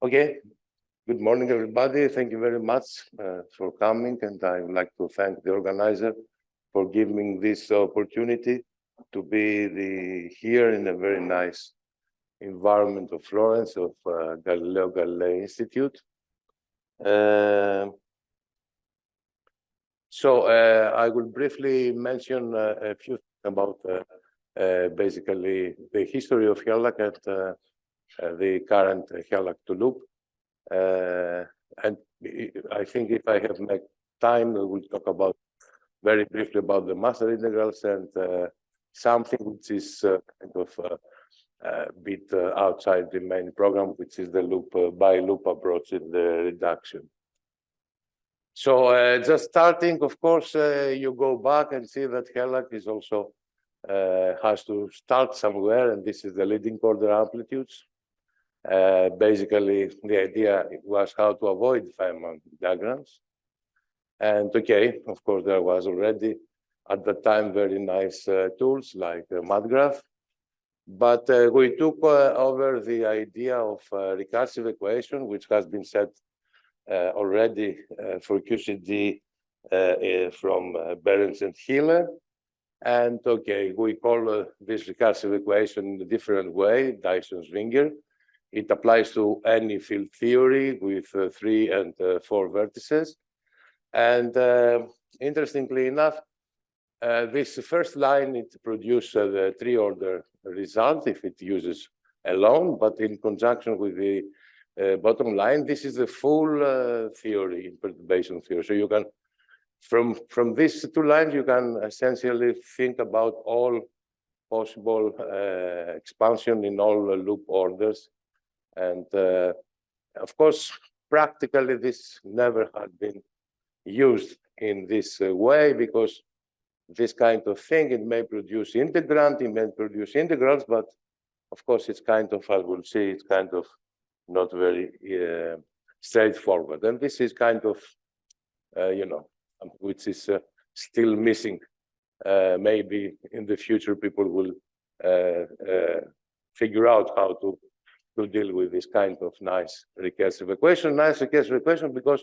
Okay, good morning, everybody. Thank you very much for coming, and I would like to thank the organizer for giving this opportunity to be here in a very nice environment of Florence, of Galileo Galilei Institute. So I will briefly mention a few things about basically the history of HELAC and the current HELAC2LOOP. And I think if I have make time, we will talk about very briefly about the master integrals and something which is kind of a bit outside the main program, which is the loop by loop approach in the reduction. So just starting, of course, you go back and see that HELAC is also has to start somewhere, and this is the leading order amplitudes. Basically, the idea was how to avoid Feynman diagrams. And okay, of course, there was already at the time very nice tools like MatGraph. But we took over the idea of recursive equation, which has been set already for QCD from Behrens and Hiller. And okay, we call this recursive equation in a different way, Dyson-Zwinger. It applies to any field theory with 3 and 4 vertices. And interestingly enough, this first line, it produces the 3-order result if it uses alone, but in conjunction with the bottom line, this is the full theory in perturbation theory. So you can, from these 2 lines, you can essentially think about all possible expansion in all loop orders. And of course, practically, this never had been used in this way because this kind of thing, it may produce integrand, it may produce integrals, but of course, it's kind of, as we'll see, it's kind of not very straightforward. And this is kind of, you know, which is still missing. Maybe in the future, people will figure out how to deal with this kind of nice recursive equation. Nice recursive equation because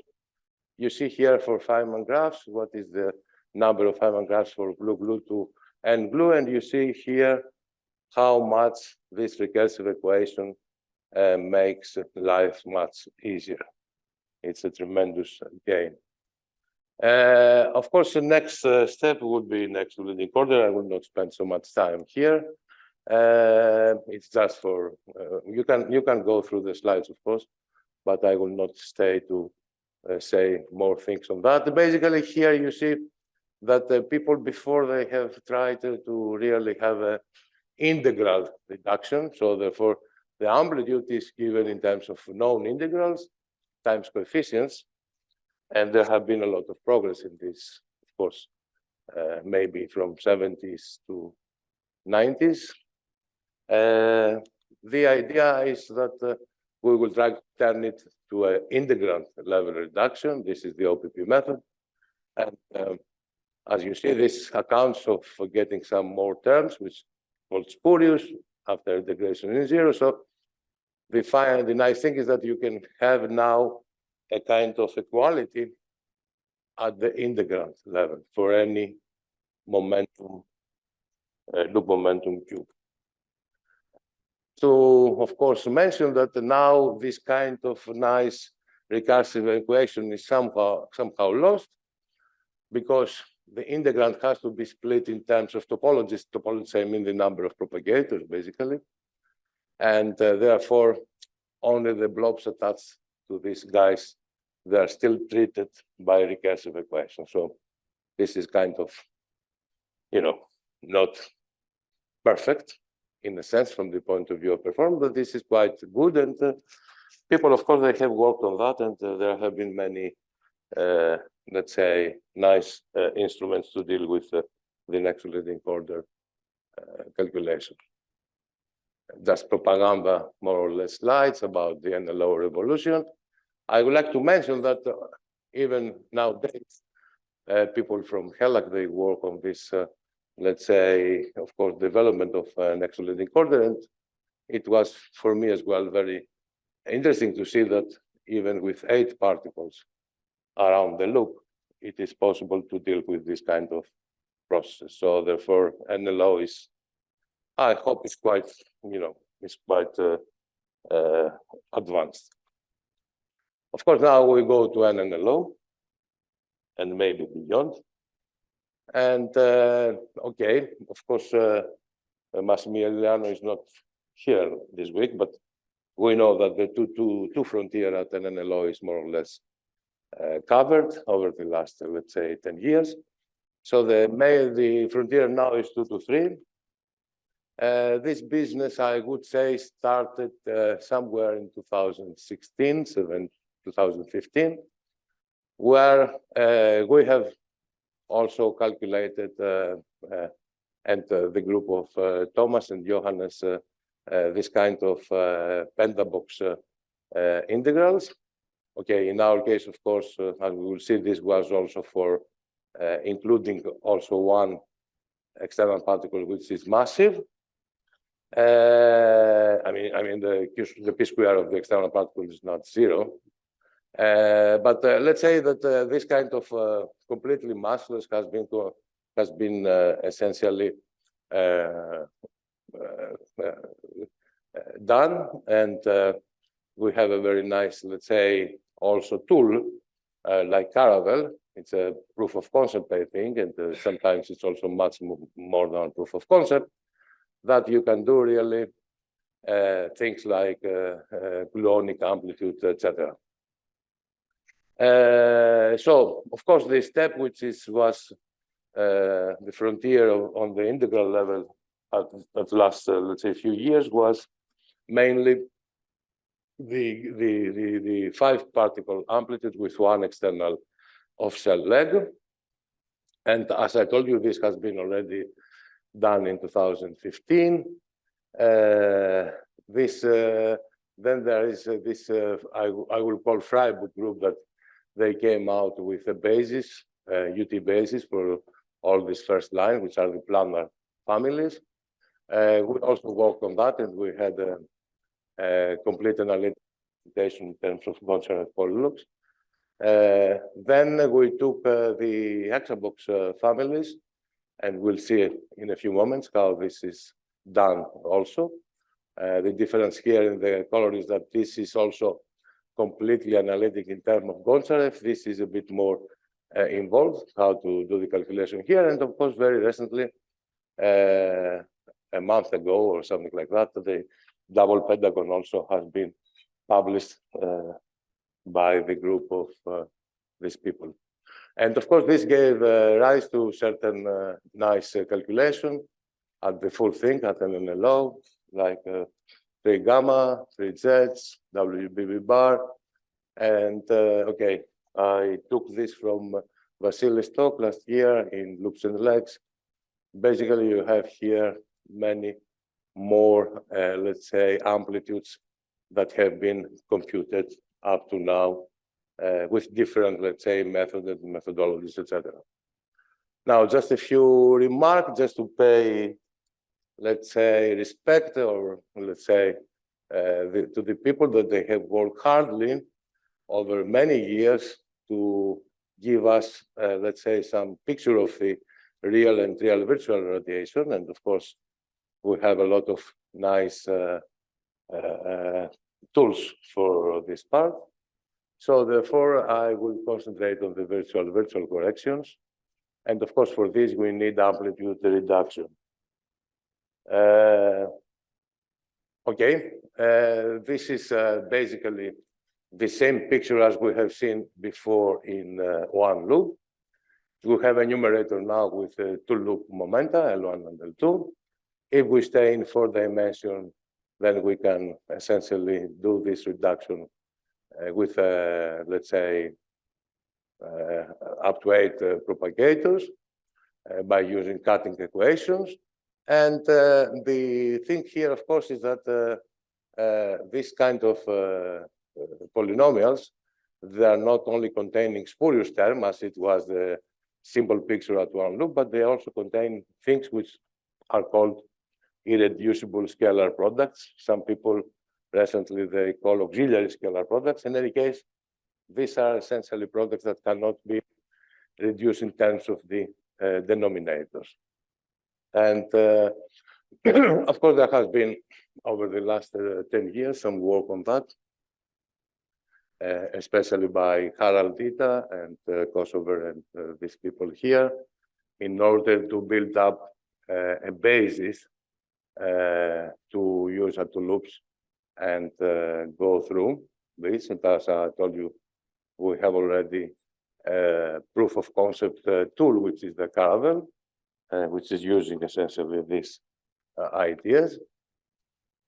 you see here for Feynman graphs, what is the number of Feynman graphs for glue to n glue, and you see here how much this recursive equation makes life much easier. It's a tremendous gain. Of course, the next step would be next to leading order. I will not spend so much time here. It's just for you can go through the slides, of course, but I will not stay to say more things on that. Basically, here you see that people before they have tried to really have an integral reduction. So therefore, the amplitude is given in terms of known integrals times coefficients, and there have been a lot of progress in this, of course, maybe from 70s to 90s. The idea is that we will try to turn it to an integrand-level reduction. This is the OPP method. And as you see, this accounts for getting some more terms, which is called spurious after integration in 0. So the nice thing is that you can have now a kind of equality at the integrand level for any momentum, loop momentum cube. To, of course, mention that now this kind of nice recursive equation is somehow lost because the integrand has to be split in terms of topologies. Topologies, I mean the number of propagators, basically. And therefore, only the blobs attached to these guys, they are still treated by recursive equation. So this is kind of, you know, not perfect in a sense from the point of view of performance, but this is quite good. And people, of course, they have worked on that, and there have been many, let's say, nice instruments to deal with the next leading order calculation. Just propaganda, more or less, slides about the NLO revolution. I would like to mention that even nowadays, people from HELAC, they work on this, let's say, of course, development of next leading order. And it was, for me as well, very interesting to see that even with 8 particles around the loop, it is possible to deal with this kind of process. So therefore, NLO is, I hope, it's quite, it's quite advanced. Of course, now we go to NNLO and maybe beyond. And okay, of course, Massimiliano is not here this week, but we know that the two frontier at NNLO is more or less covered over the last, let's say, 10 years. So the frontier now is 2 to 3. This business, I would say, started somewhere in 2016, 2015, where we have also calculated, and the group of Thomas and Johannes, this kind of pentabox integrals. Okay, in our case, of course, as we will see, this was also for including also one external particle which is massive. I mean the p square of the external particle is not 0. But let's say that this kind of completely massless has been essentially done, and we have a very nice, let's say, also tool like Caravelle. It's a proof of concept, I think, and sometimes it's also much more than proof of concept, that you can do really things like gluonic amplitude, etc. So, of course, the step which was the frontier on the integral level at last, let's say, few years was mainly the 5-particle amplitude with one external off-shell leg. And as I told you, this has been already done in 2015. Then there is this, I will call Freiburg group, that they came out with a basis, UT basis for all this first line, which are the planar families. We also worked on that, and we had a complete analytic in terms of Goncharev polylux. Then we took the hexabox families, and we'll see in a few moments how this is done also. The difference here in the color is that this is also completely analytic in terms of Goncharev. This is a bit more involved, how to do the calculation here. And of course, very recently, a month ago or something like that, the double pentagon also has been published by the group of these people. And of course, this gave rise to certain nice calculation at the full thing, at NNLO, like 3 gamma, 3 z's, WBB bar. And okay, I took this from Vasilis' talk last year in loops and legs. Basically, you have here many more, let's say, amplitudes that have been computed up to now with different, let's say, methods and methodologies, etc. Now, just a few remarks, just to pay, let's say, respect, or let's say, to the people that they have worked hardly over many years to give us, let's say, some picture of the real and real virtual radiation. And of course, we have a lot of nice tools for this part. So therefore, I will concentrate on the virtual corrections. And of course, for this, we need amplitude reduction. Okay, this is basically the same picture as we have seen before in one loop. We have a numerator now with 2 loop momenta, L1 and L2. If we stay in 4 dimension, then we can essentially do this reduction with, let's say, up to 8 propagators by using cutting equations. And the thing here, of course, is that this kind of polynomials, they are not only containing spurious term, as it was the simple picture at one loop, but they also contain things which are called irreducible scalar products. Some people recently they call auxiliary scalar products. In any case, these are essentially products that cannot be reduced in terms of the denominators. And of course, there has been, over the last 10 years, some work on that, especially by Harald Dita and Kosover and these people here, in order to build up a basis to use HELAC2LOOPs and go through this. And as I told you, we have already a proof of concept tool, which is the Caravel, which is using essentially these ideas.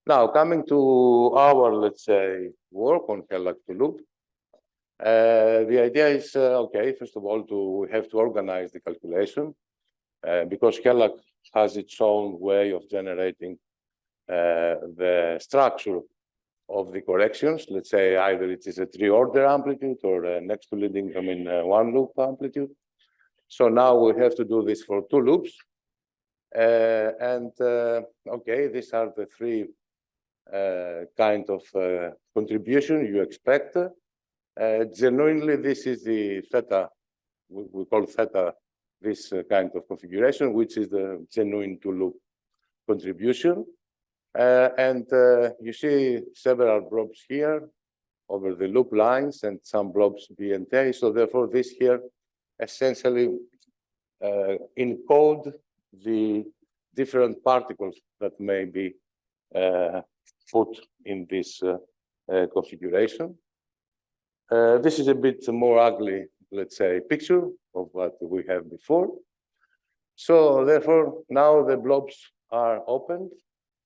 Now, coming to our, let's say, work on HELAC2LOOP, the idea is, okay, first of all, we have to organize the calculation because HELAC has its own way of generating the structure of the corrections. Let's say either it is a three-order amplitude or next to leading, one loop amplitude. So now we have to do this for two loops. Okay, these are the three kind of contribution you expect. Genuinely, this is the theta, we call theta this kind of configuration, which is the genuine two-loop contribution. You see several blobs here over the loop lines and some blobs B and A. So therefore, this here essentially encode the different particles that may be put in this configuration. This is a bit more ugly, let's say, picture of what we have before. So therefore, now the blobs are opened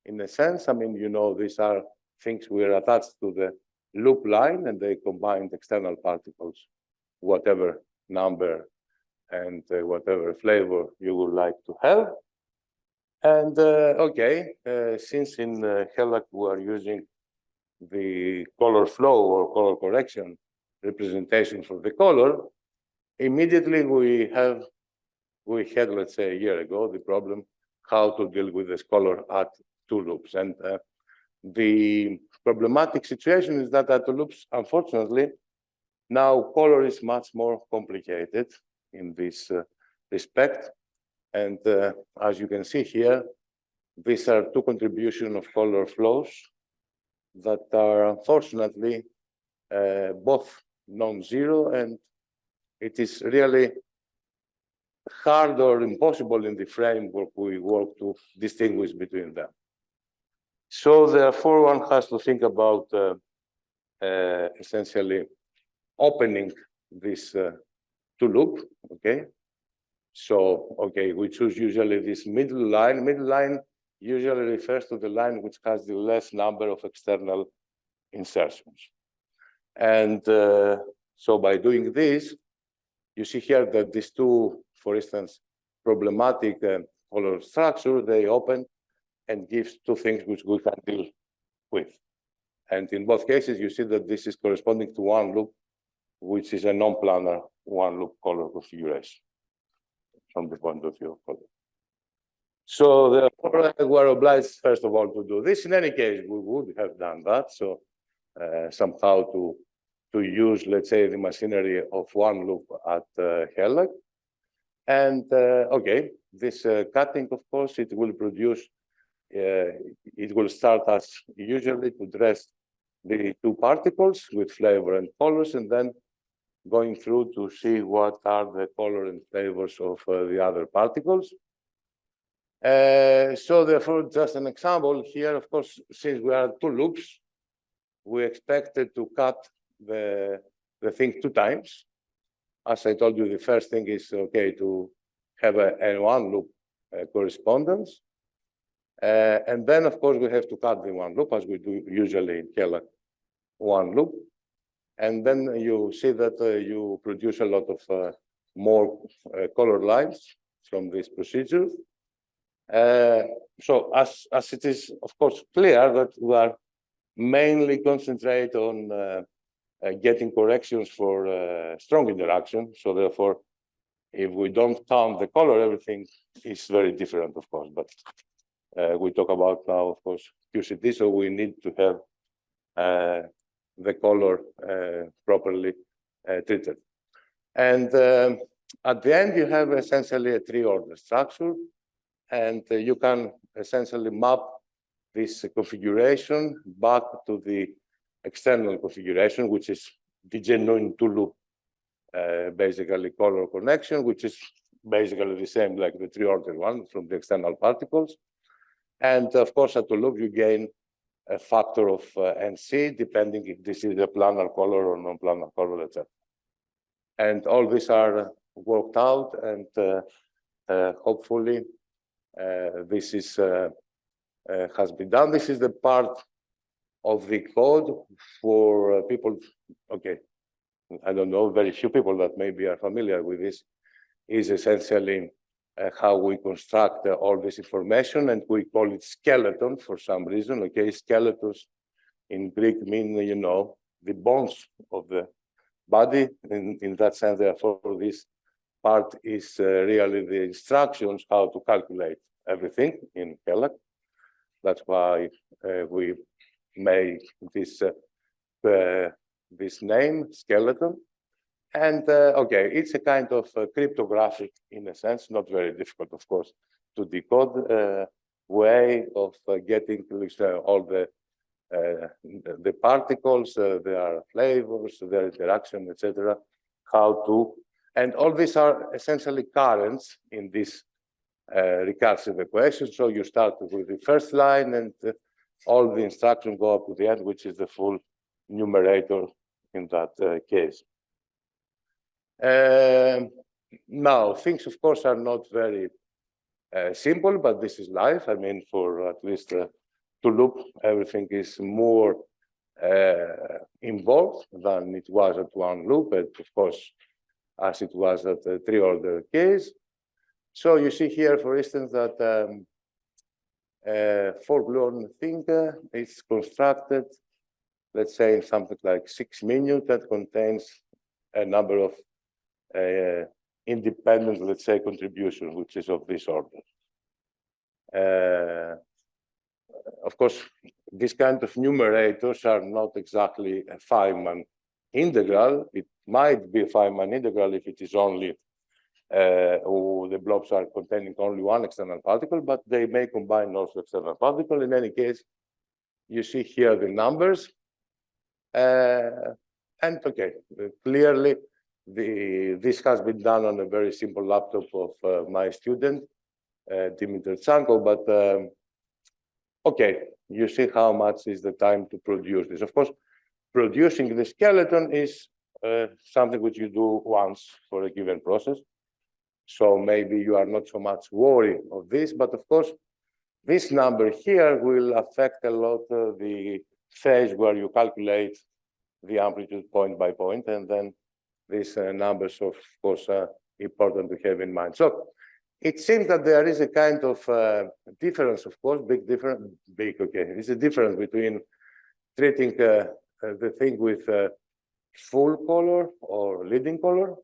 in a sense. I mean, you know, these are things we are attached to the loop line and they combine external particles, whatever number and whatever flavor you would like to have. And okay, since in HELAC we are using the color flow or color correction representation for the color, immediately we had, let's say, a year ago, the problem how to deal with this color at two loops. And the problematic situation is that at two loops, unfortunately, now color is much more complicated in this respect. And as you can see here, these are two contributions of color flows that are unfortunately both non-zero, and it is really hard or impossible in the framework we work to distinguish between them. So therefore, one has to think about essentially opening this two loop, okay? So, okay, we choose usually this middle line. Middle line usually refers to the line which has the less number of external insertions. And so by doing this, you see here that these two, for instance, problematic color structure, they open and gives two things which we can deal with. And in both cases, you see that this is corresponding to one loop, which is a non-planar one loop color configuration from the point of view of color. So therefore, we're obliged, first of all, to do this. In any case, we would have done that. So somehow to use, let's say, the machinery of one loop at HELAC. And okay, this cutting, of course, it will produce, it will start as usually to dress the two particles with flavor and colors, and then going through to see what are the color and flavors of the other particles. So therefore, just an example here, of course, since we are two loops, we expected to cut the thing two times. As I told you, the first thing is, okay, to have a one loop correspondence. And then, of course, we have to cut the one loop, as we do usually in HELAC, one loop. And then you see that you produce a lot of more color lines from this procedure. So as it is, of course, clear that we are mainly concentrate on getting corrections for strong interaction. So therefore, if we don't count the color, everything is very different, of course. But we talk about now, of course, QCT, so we need to have the color properly treated. And at the end, you have essentially a three-order structure, and you can essentially map this configuration back to the external configuration, which is the genuine two-loop, basically color connection, which is basically the same like the three-order one from the external particles. And of course, at two-loop, you gain a factor of NC, depending if this is a planar color or non-planar color, etc. And all these are worked out, and hopefully this is has been done. This is the part of the code for people. Okay, I don't know, very few people that maybe are familiar with this. Is essentially how we construct all this information, and we call it skeleton for some reason. Okay, skeletons in Greek mean, you know, the bones of the body. In that sense, therefore, this part is really the instructions how to calculate everything in HELAC. That's why we make this this name, skeleton. And okay, it's a kind of cryptographic, in a sense, not very difficult, of course, to decode way of getting all the particles, their flavors, their interaction, etc. How to, and all these are essentially currents in this recursive equation. So you start with the first line, and all the instructions go up to the end, which is the full numerator in that case. Now, things, of course, are not very simple, but this is life. I mean, for at least two-loop, everything is more involved than it was at one-loop, and of course, as it was at the three-order case. So you see here, for instance, that four-gluon thing is constructed, let's say, in something like 6 minutes, that contains a number of independent, let's say, contribution, which is of this order. Of course, these kind of numerators are not exactly a Feynman integral. It might be a Feynman integral if it is only the blobs are containing only one external particle, but they may combine also external particle. In any case, you see here the numbers. And okay, clearly, this has been done on a very simple laptop of my student, Dimitri Tsanko, but okay, you see how much is the time to produce this. Of course, producing the skeleton is something which you do once for a given process. So maybe you are not so much worried of this, but of course, this number here will affect a lot the phase where you calculate the amplitude point by point, and then these numbers, of course, are important to have in mind. So it seems that there is a kind of difference, of course, big, okay. It's a difference between treating the thing with full color or leading color,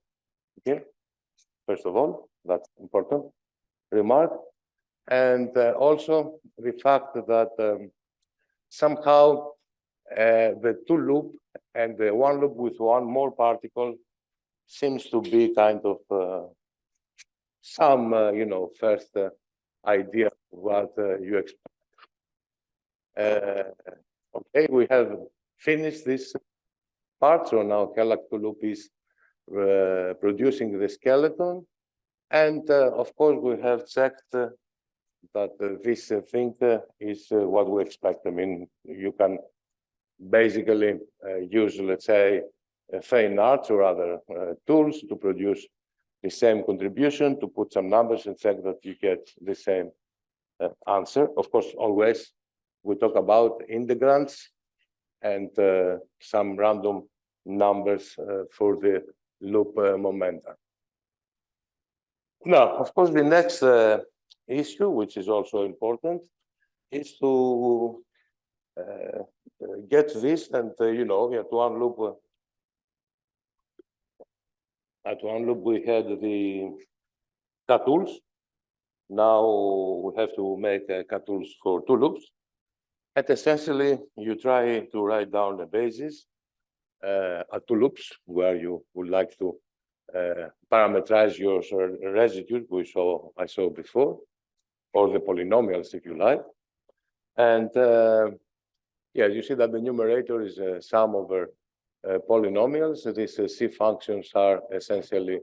okay? First of all, that's important remark. And also the fact that somehow the two-loop and the one-loop with one more particle seems to be kind of some, you know, first idea of what you expect. Okay, we have finished this part, so now HELAC2LOOP is producing the skeleton, and of course we have checked that this thing is what we expect. I mean, you can basically use, let's say, fine arts or other tools to produce the same contribution, to put some numbers and check that you get the same answer. Of course, always we talk about integrands and some random numbers for the loop momenta. Now, of course, the next issue, which is also important, is to get this, and you know, at one loop we had the CATools. Now we have to make CATools for two loops, And essentially, you try to write down the basis at two loops where you would like to parameterize your residues, which I saw before, or the polynomials, if you like. And yeah, you see that the numerator is a sum over polynomials. These C functions are essentially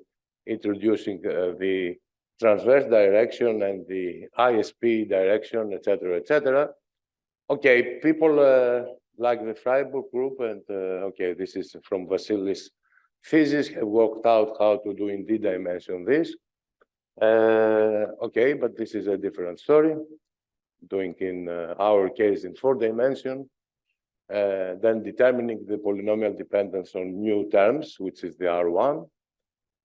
introducing the transverse direction and the ISP direction, etc., etc. Okay, people like the Freiburg group, and okay, this is from Vasilis' thesis, have worked out how to do in D-dimension this. Okay, but this is a different story. Doing in our case in 4-dimension, then determining the polynomial dependence on new terms, which is the R1.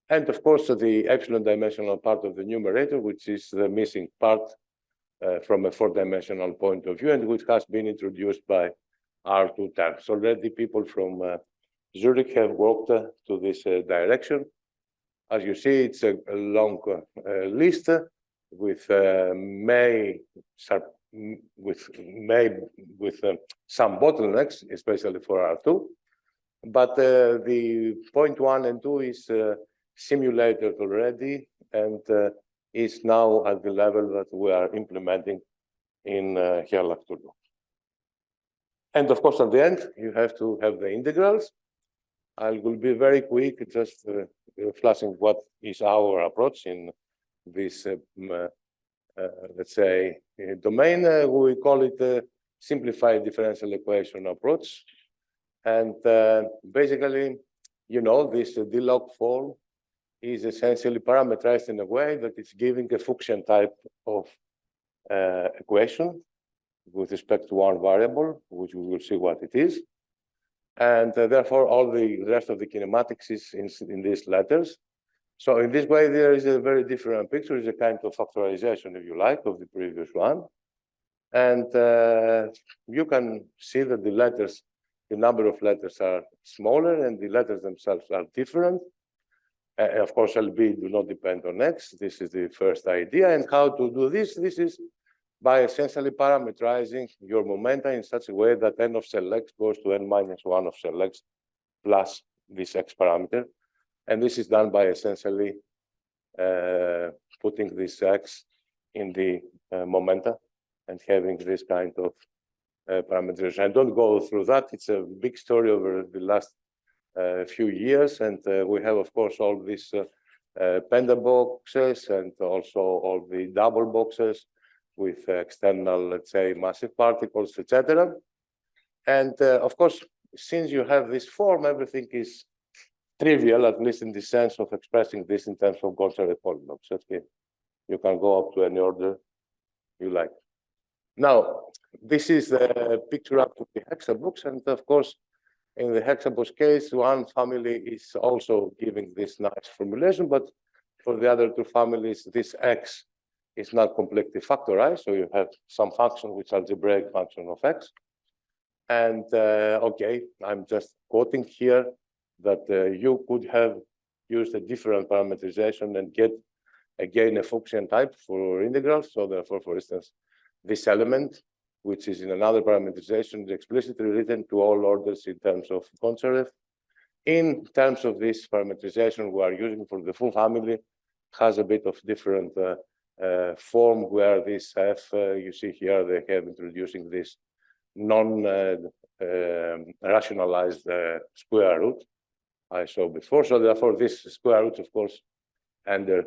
And of course, the epsilon dimensional part of the numerator, which is the missing part from a 4-dimensional point of view, and which has been introduced by R2 terms. Already people from Zurich have worked to this direction. As you see, it's a long list with some bottlenecks, especially for R2. But the point 1 and 2 is simulated already and is now at the level that we are implementing in HELAC2LOOP. And of course, at the end, you have to have the integrals. I will be very quick, just flashing what is our approach in this, let's say, domain. We call it a simplified differential equation approach. And basically, you know, this D-log form is essentially parameterized in a way that it's giving a Fuchsian type of equation with respect to one variable, which we will see what it is. And therefore, all the rest of the kinematics is in these letters. So in this way, there is a very different picture. It's a kind of factorization, if you like, of the previous one. And you can see that the letters, the number of letters are smaller and the letters themselves are different. Of course, LB do not depend on X. This is the first idea. And how to do this? This is by essentially parameterizing your momenta in such a way that n of cell X goes to n minus 1 of cell X plus this X parameter. And this is done by essentially putting this X in the momenta and having this kind of parameterization. I don't go through that. It's a big story over the last few years. And we have, of course, all these panda boxes and also all the double boxes with external, let's say, massive particles, etc. And of course, since you have this form, everything is trivial, at least in the sense of expressing this in terms of Gonzalez polynomials. Okay, you can go up to any order you like. Now, this is the picture up to the hexabox, and of course, in the hexabox case, one family is also giving this nice formulation, but for the other two families, this X is not completely factorized. So you have some function which is algebraic function of X. And okay, I'm just quoting here that you could have used a different parameterization and get again a Fuchsian type for integrals. So therefore, for instance, this element, which is in another parameterization, is explicitly written to all orders in terms of Gonzalez. In terms of this parameterization we are using for the full family, has a bit of different form where this F, you see here, they have introducing this non-rationalized square root I saw before. So therefore, this square root, of course, enter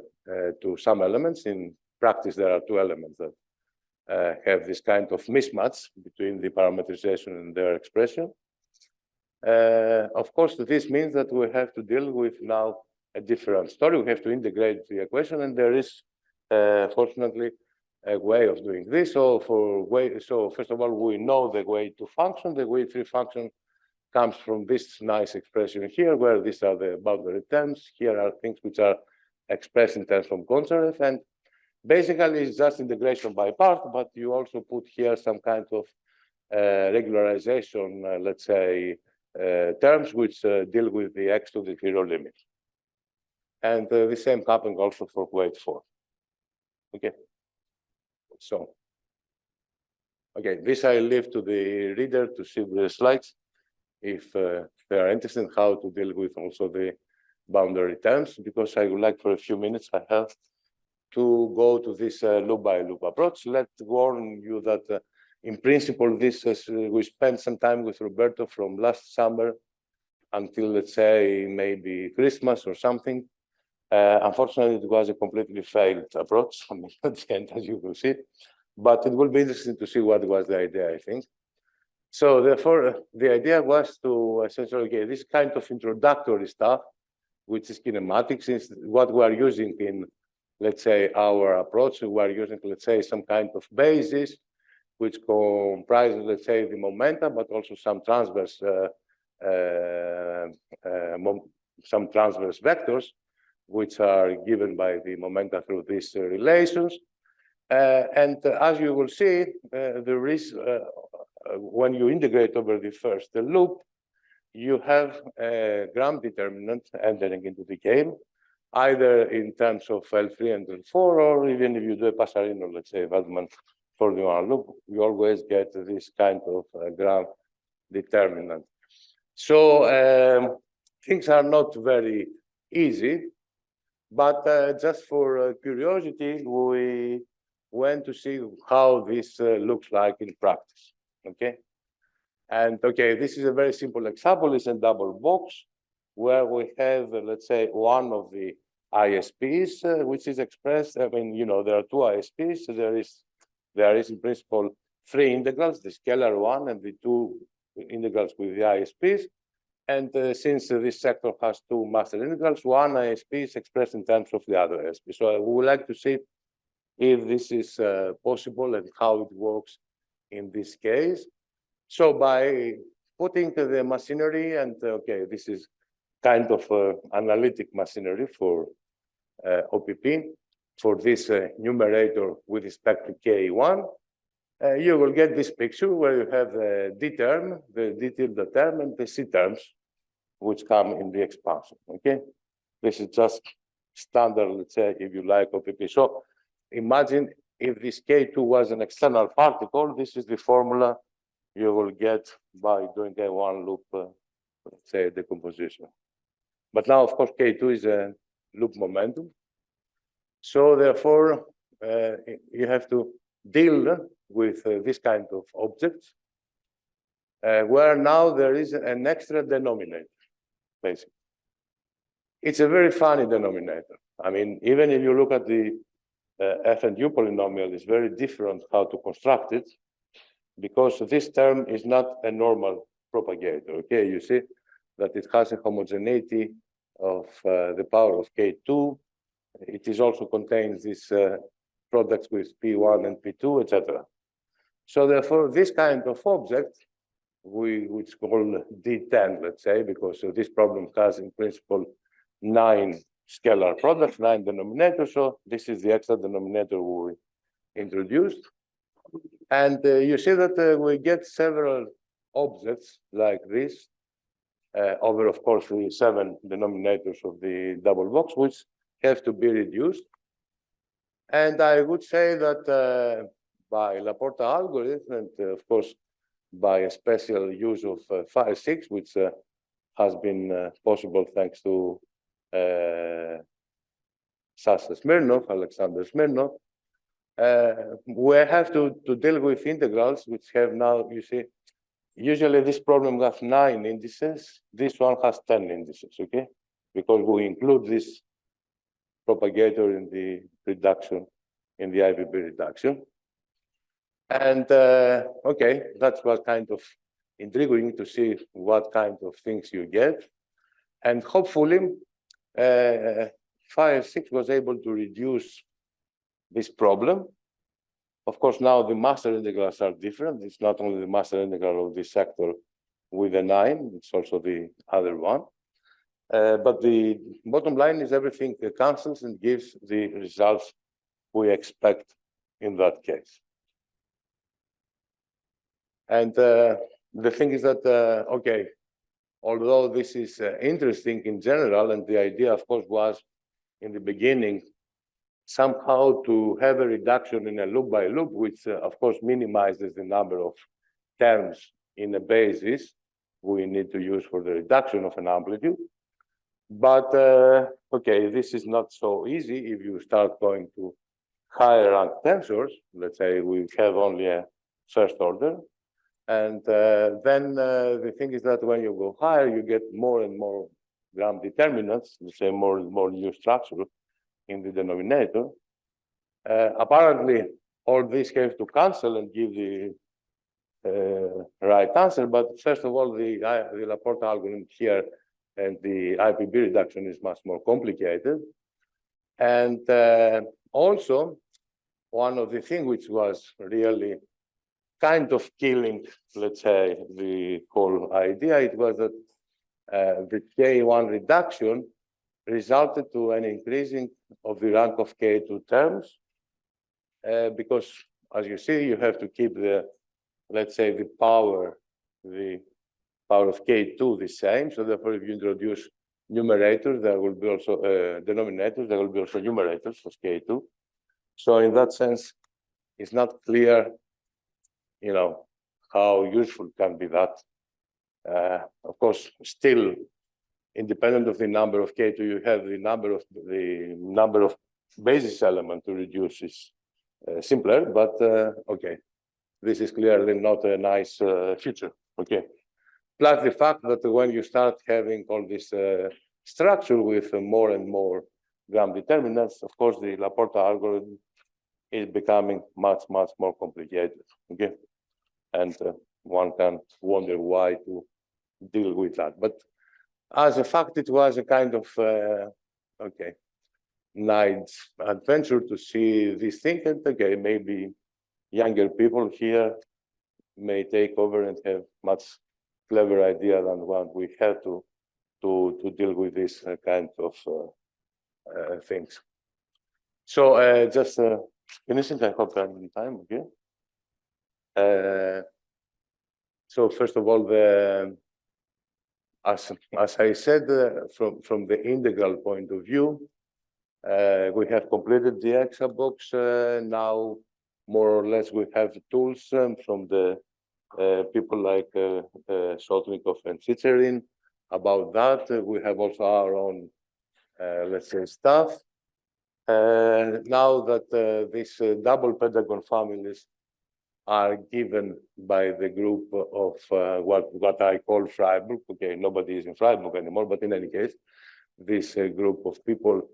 to some elements. In practice, there are two elements that have this kind of mismatch between the parameterization and their expression. Of course, this means that we have to deal with now a different story. We have to integrate the equation, and there is, fortunately, a way of doing this. So first of all, we know the way to function. The way 3 function comes from this nice expression here, where these are the boundary terms. Here are things which are expressed in terms of Gonzalez, and basically it's just integration by part, but you also put here some kind of regularization, let's say, terms which deal with the x to the 0 limit. And the same happens also for weight 4. Okay. So Okay, this I leave to the reader to see the slides if they are interested in how to deal with also the boundary terms, because I would like for a few minutes I have to go to this loop-by-loop approach. Let's warn you that in principle, this is, we spent some time with Roberto from last summer until, let's say, maybe Christmas or something. Unfortunately, it was a completely failed approach. I mean, at the end, as you will see. But it will be interesting to see what was the idea, I think. So therefore, the idea was to essentially get this kind of introductory stuff, which is kinematics, is what we are using in, let's say, our approach. We are using, let's say, some kind of basis, which comprises, let's say, the momentum, but also some transverse vectors, which are given by the momenta through these relations. And as you will see, there is, when you integrate over the first loop, you have a gram determinant entering into the game, either in terms of L3 and L4, or even if you do a Passarino, let's say, Waldman for the one loop, you always get this kind of gram determinant. So things are not very easy, but just for curiosity, we went to see how this looks like in practice, okay? And okay, this is a very simple example. It's a double box where we have, let's say, one of the ISPs, which is expressed. I mean, you know, there are two ISPs. So there is in principle three integrals, the scalar one and the two integrals with the ISPs. And since this sector has two master integrals, one ISP is expressed in terms of the other ISP. So we would like to see if this is possible and how it works in this case. So by putting the machinery, and okay, this is kind of analytic machinery for OPP, for this numerator with respect to K1, you will get this picture where you have the D term, the D tilde term, and the C terms, which come in the expansion, okay? This is just standard, let's say, if you like, OPP. So imagine if this K2 was an external particle, this is the formula you will get by doing a one loop, let's say, decomposition. But now, of course, K2 is a loop momentum. So therefore, you have to deal with this kind of objects, where now there is an extra denominator, basically. It's a very funny denominator. I mean, even if you look at the F and U polynomial, it's very different how to construct it, because this term is not a normal propagator, okay? You see that it has a homogeneity of the power of K2. It is also contains these products with P1 and P2, etc. So therefore, this kind of object, which call D10, let's say, because this problem has in principle 9 scalar products, 9 denominators. So this is the extra denominator we introduced. And you see that we get several objects like this over, of course, the 7 denominators of the double box, which have to be reduced. And I would say that by Laporta algorithm, and of course, by a special use of phi-6, which has been possible thanks to Sasha Smirnov, Alexander Smirnov, we have to deal with integrals, which have now, you see, usually this problem has 9 indices. This one has 10 indices, okay? Because we include this propagator in the reduction, in the IPP reduction. And okay, that was kind of intriguing to see what kind of things you get. And hopefully, phi-6 was able to reduce this problem. Of course, now the master integrals are different. It's not only the master integral of this sector with a 9, it's also the other one. But the bottom line is everything cancels and gives the results we expect in that case. And the thing is that, okay, although this is interesting in general, and the idea, of course, was in the beginning somehow to have a reduction in a loop by loop, which of course minimizes the number of terms in a basis we need to use for the reduction of an amplitude. But okay, this is not so easy if you start going to higher rank tensors. Let's say we have only a first order. And then the thing is that when you go higher, you get more and more gram determinants, let's say more and more new structure in the denominator. Apparently, all this has to cancel and give the right answer. But first of all, the Laporte algorithm here and the IPB reduction is much more complicated. And also, one of the things which was really kind of killing, let's say, the whole idea, it was that the K1 reduction resulted to an increasing of the rank of K2 terms, because as you see, you have to keep the, let's say, the power of K2 the same. So therefore, if you introduce numerators, there will be also denominators, there will be also numerators for K2. So in that sense, it's not clear, you know, how useful can be that. Of course, still, independent of the number of K2, you have the number of basis element to reduce is simpler, but okay, this is clearly not a nice feature. Okay, plus the fact that when you start having all this structure with more and more gram determinants, of course, the Laporte algorithm is becoming much more complicated. Okay, and one can wonder why to deal with that. But as a fact, it was a kind of okay, nice adventure to see this thing. And okay, maybe younger people here may take over and have much clever idea than what we had to deal with this kind of things. So just finishing, I hope I'm in time. Okay. So first of all, as I said, from the integral point of view, we have completed the ExaBox. Now, more or less, we have the tools from the people like Sotnikov and Cicerin about that. We have also our own, let's say, stuff. Now that these double pentagon families are given by the group of what I call Freiburg. Okay, nobody is in Freiburg anymore, but in any case, this group of people,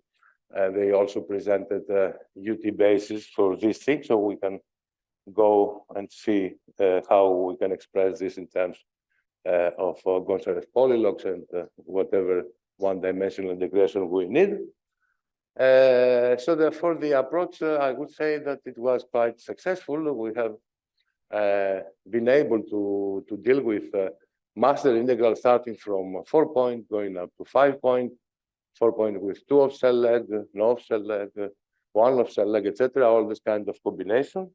they also presented UT basis for this thing, so we can go and see how we can express this in terms of Gonzalez polylogs and whatever one-dimensional integration we need. So therefore, the approach, I would say that it was quite successful. We have been able to deal with master integral starting from 4 point, going up to 5 point, 4 point with 2 of cell leg, no of cell leg, 1 of cell leg, etc. All this kind of combination.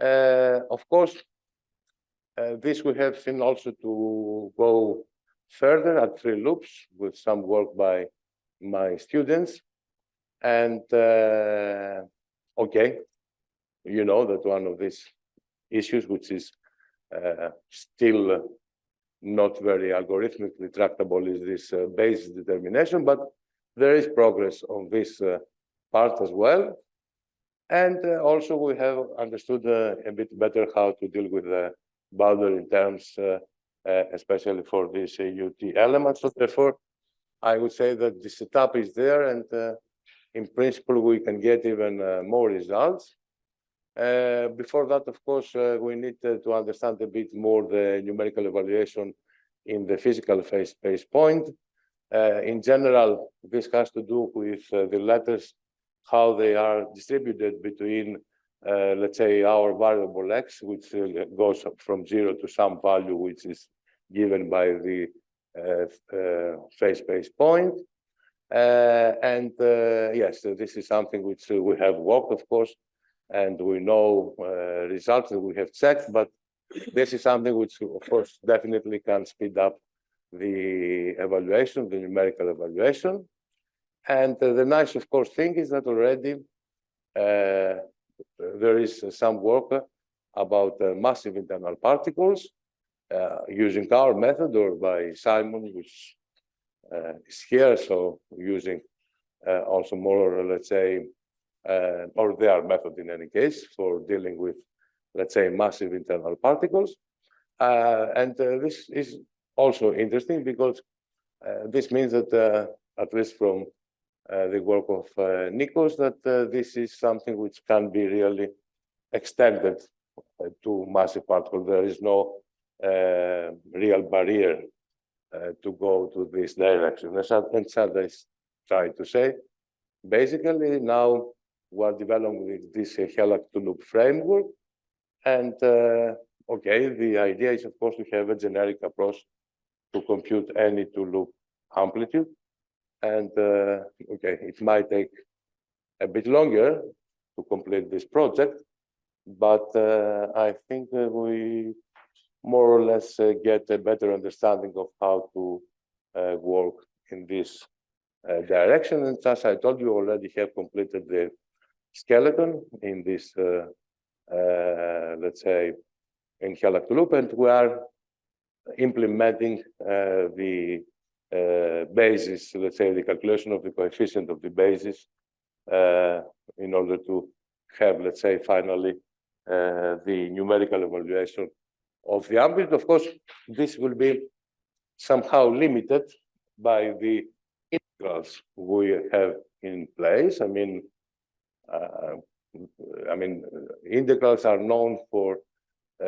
Of course, this we have seen also to go further at 3 loops with some work by my students. And okay, you know that one of these issues, which is still not very algorithmically tractable, is this basis determination, but there is progress on this part as well. And also we have understood a bit better how to deal with the boundary terms, especially for these UT elements. So therefore, I would say that the setup is there, and in principle, we can get even more results. Before that, of course, we need to understand a bit more the numerical evaluation in the physical phase space point. In general, this has to do with the letters, how they are distributed between, let's say, our variable x, which goes from 0 to some value, which is given by the phase space point. And yes, this is something which we have worked, of course, and we know results that we have checked, but this is something which, of course, definitely can speed up the evaluation, the numerical evaluation. And the nice, of course, thing is that already there is some work about massive internal particles using our method or by Simon, which is here. So using also more, let's say, or their method in any case for dealing with, let's say, massive internal particles. And this is also interesting because this means that, at least from the work of Nikos, that this is something which can be really extended to massive particles. There is no real barrier to go to this direction. And so I try to say, basically now we're developing this HELAC2LOOP framework. And okay, the idea is, of course, to have a generic approach to compute any two-loop amplitude. And okay, it might take a bit longer to complete this project, but I think we more or less get a better understanding of how to work in this direction. And as I told you, already have completed the skeleton in this, let's say, in HELAC2LOOP, and we are implementing the basis, let's say, the calculation of the coefficient of the basis in order to have, let's say, finally the numerical evaluation of the amplitude. Of course, this will be somehow limited by the integrals we have in place. I mean, integrals are known for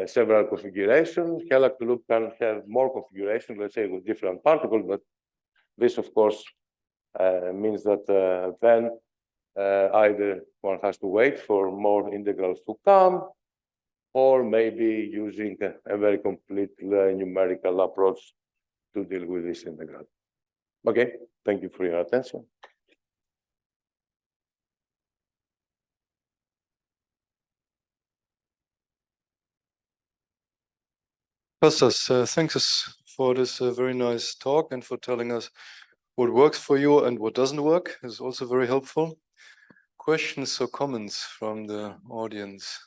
several configurations. HELAC2LOOP can have more configurations, let's say, with different particles, but this, of course, means that then either one has to wait for more integrals to come, or maybe using a very complete numerical approach to deal with this integral. Okay, thank you for your attention. Costas, thanks for this very nice talk and for telling us what works for you and what doesn't work. It's also very helpful. Questions or comments from the audience?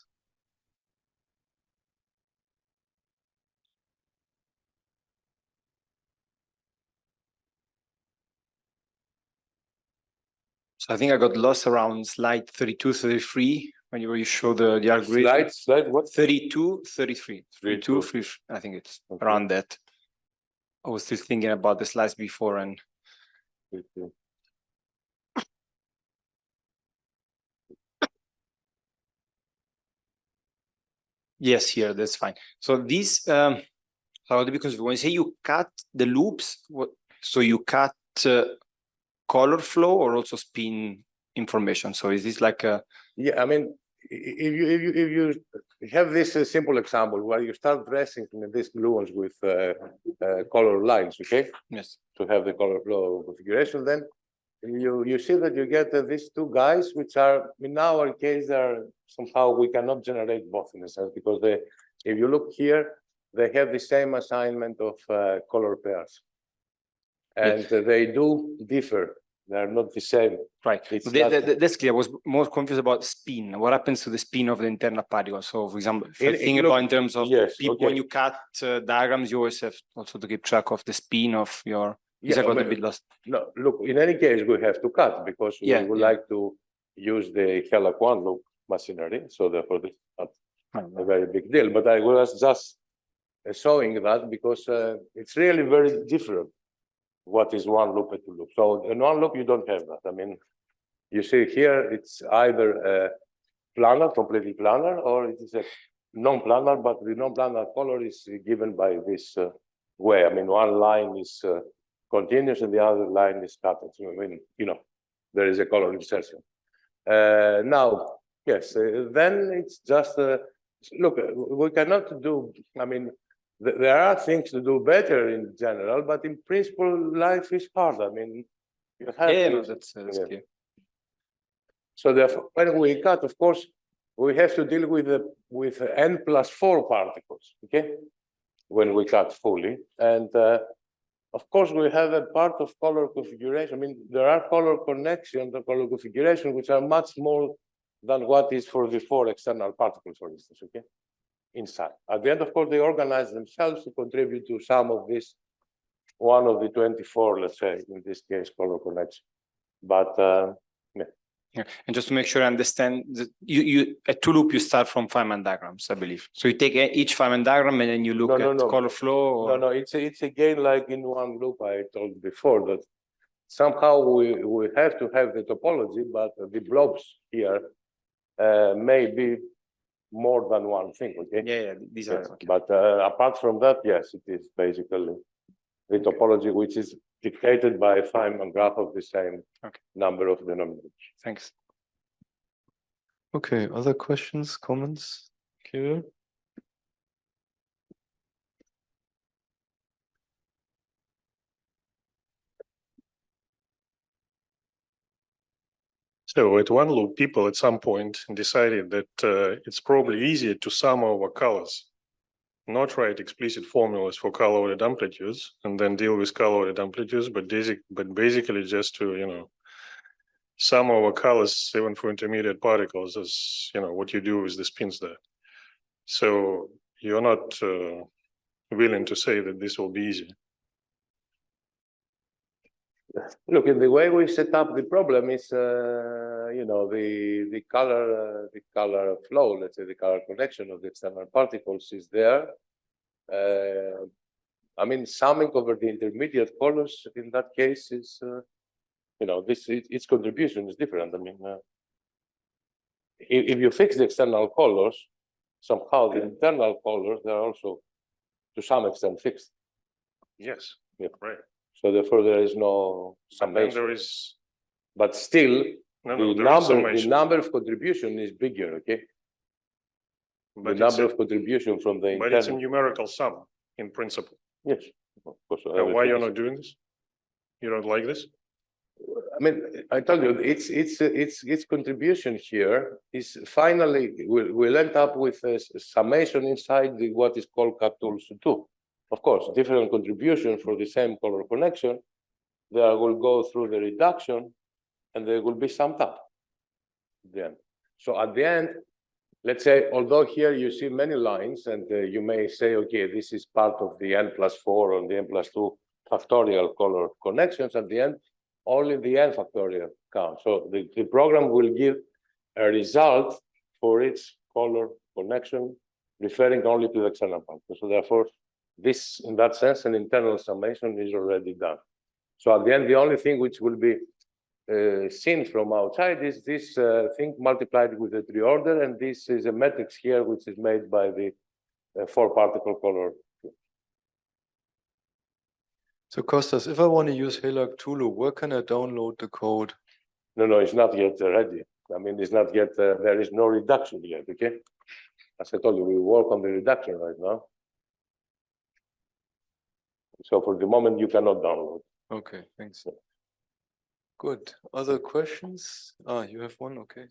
So I think I got lost around slide 32, 33, when you show the algorithm. Slide what? 32, 33. 32, 33. I think it's okay. Around that. I was still thinking about the slides before and. Yes, here, that's fine. So this, because when you say you cut the loops, so you cut color flow or also spin information? So is this like a... Yeah, I mean, if you have this simple example where you start dressing these gluons with color lines, okay? Yes. To have the color flow configuration, then you see that you get these two guys, which are, in our case, are somehow we cannot generate both in a sense, because if you look here, they have the same assignment of color pairs. And they do differ. They're not the same. Right. That's clear. I was more confused about spin. What happens to the spin of the internal particle? So, for example, if I think about in terms of people, when you cut diagrams, you always have also to keep track of the spin of your... I got a bit lost. No, look, in any case, we have to cut because we would like to use the HELAC1-loop machinery. So therefore, this is not a very big deal. But I was just showing that because it's really very different. What is one loop and two loops? So in one loop, you don't have that. I mean, you see here, it's either planar, completely planar, or it is a non-planar, but the non-planar color is given by this way. I mean, one line is continuous and the other line is cut. So, I mean, you know, there is a color insertion. Now, yes, then it's just, look, we cannot do, I mean, there are things to do better in general, but in principle, life is hard. I mean, you have to. That's clear. So therefore, when we cut, of course, we have to deal with n+4 particles, okay? When we cut fully. And Of course, we have a part of color configuration. I mean, there are color connections or color configuration which are much more than what is for the 4 external particles, for instance, okay? Inside. At the end, of course, they organize themselves to contribute to some of this, one of the 24, let's say, in this case, color connection. But yeah, and just to make sure I understand, you at two-loop you start from Feynman diagrams, I believe. So you take each Feynman diagram and then you look at color flow. Or... No, it's again like in one loop I told before that somehow we have to have the topology, but the blobs here may be more than one thing. Okay. Yeah, these are. Okay. But apart from that, yes, it is basically the topology which is dictated by a Feynman graph of the same number of denominators. Thanks. Okay, other questions, comments, Kirill? So at one loop, people at some point decided that it's probably easier to sum over colors, not write explicit formulas for color-ordered amplitudes and then deal with color-ordered amplitudes, but basically just to, you know, sum over colors even for intermediate particles as, you know, what you do with the spins there. So you're not willing to say that this will be easy. Look, in the way we set up the problem is, you know, the color flow, let's say the color connection of the external particles is there. I mean, summing over the intermediate colors in that case is, you know, its contribution is different. I mean, if you fix the external colors, somehow the internal colors they are also to some extent fixed. Yes, yeah. Right. So therefore, there is no summation. There is, but still, the number of contribution is bigger. Okay. But the number of contribution from the but it's a numerical sum in principle. Yes, of course. Why you're not doing this? You don't like this? I mean, I told you, its contribution here is finally we'll end up with a summation inside what is called HELAC2LOOP. Of course, different contribution for the same color connection. They will go through the reduction, and they will be summed up at the end. So at the end, let's say, although here you see many lines, and you may say, okay, this is part of the n+4 or the n+2 factorial color connections. At the end, only the n factorial counts. So the program will give a result for each color connection, referring only to the external part. So therefore, this, in that sense, an internal summation is already done. So at the end, the only thing which will be seen from outside is this thing multiplied with the 3 order, and this is a matrix here which is made by the 4-particle color. So Costas, if I want to use HELAC2LOOP, where can I download the code? No, it's not yet ready. I mean, it's not yet, there is no reduction yet, okay? As I told you, we work on the reduction right now. So for the moment, you cannot download. Okay, thanks. Good. Other questions? You have one, okay.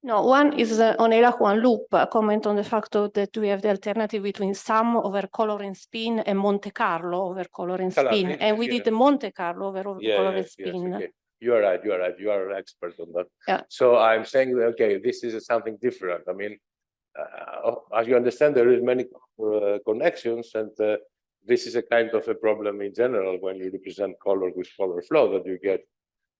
No, one is on HELAC1LOOP, a comment on the fact that we have the alternative between sum over color and spin and Monte Carlo over color and spin. And we did the Monte Carlo over color and spin. Okay. You are right. You are an expert on that. Yeah. So I'm saying, okay, this is something different. I mean, as you understand, there is many connections, and this is a kind of a problem in general when you represent color with color flow, that you get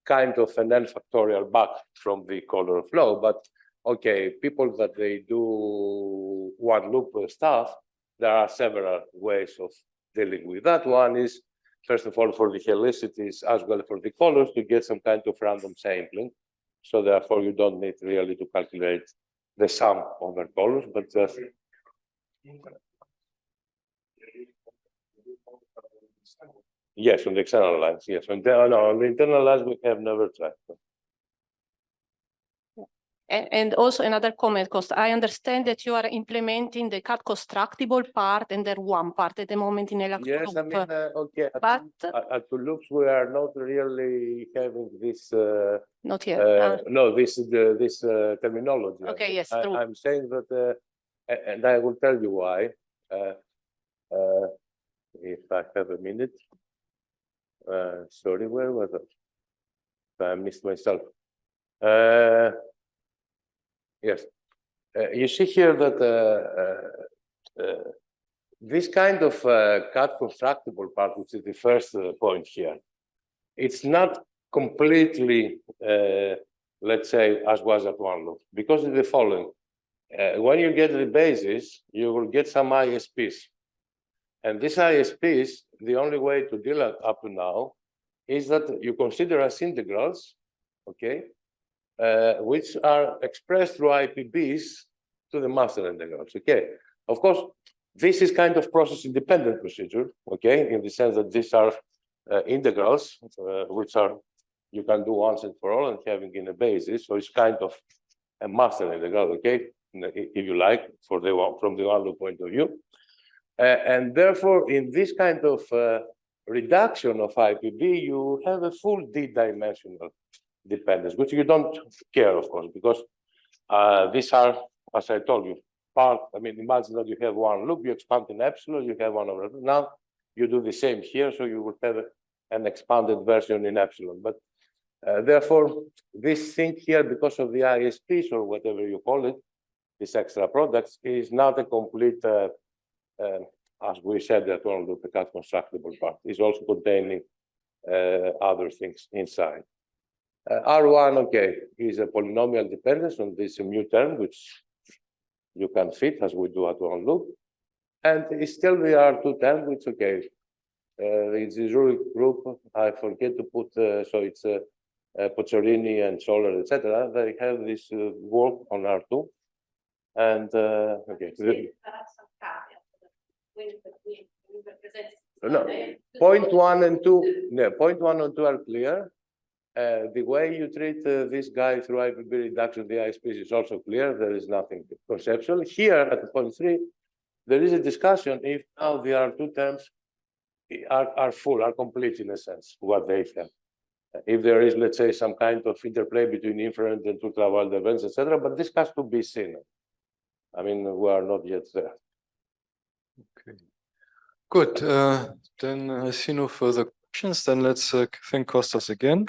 kind of an n factorial back from the color flow. But okay, people that they do one loop stuff, there are several ways of dealing with that. One is, first of all, for the helicities as well for the colors to get some kind of random sampling. So therefore, you don't need really to calculate the sum over colors, but just yes, on the external lines. Yes, on the internal lines we have never tried. And also another comment, because I understand that you are implementing the cut constructible part and the one part at the moment in HELAC2LOOP. Yes, I mean, okay, but at two loops we are not really having this. Not yet. No, this terminology. Okay, yes, true. I'm saying that, and I will tell you why. If I have a minute. Sorry, where was I? I missed myself. Yes. You see here that this kind of cut constructible part, which is the first point here, it's not completely, let's say, as was at one loop, because of the following. When you get the basis, you will get some ISPs. And these ISPs, the only way to deal up to now is that you consider as integrals, okay, which are expressed through IPBs to the master integrals, okay? Of course, this is kind of process-independent procedure, okay, in the sense that these are integrals, which are, you can do once and for all and having in a basis, so it's kind of a master integral, okay, if you like, from the one loop point of view. And therefore, in this kind of reduction of IPB, you have a full D-dimensional dependence, which you don't care, of course, because these are, as I told you, part. I mean, imagine that you have one loop, you expand in epsilon, you have one over. Now you do the same here, so you would have an expanded version in epsilon. But therefore, this thing here, because of the ISPs or whatever you call it, these extra products, is not a complete, as we said, that one loop, the cut constructible part is also containing other things inside. R1, okay, is a polynomial dependence on this mu term, which you can fit as we do at one loop. And it's still the R2 term, which, okay, it's the Zurich group. I forget to put, so it's Pozzorini and Soler, etc. They have this work on R2. And, okay. No, point 1 and 2, yeah, point 1 and 2 are clear. The way you treat this guy through IPB reduction, the ISPs is also clear. There is nothing conceptual. Here at point 3, there is a discussion if now the R2 terms are full, are complete in a sense, what they have. If there is, let's say, some kind of interplay between inferent and ultraviolet events, etc., but this has to be seen. I mean, we are not yet there. Okay, good. Then I see no further questions. Then let's thank Costas again.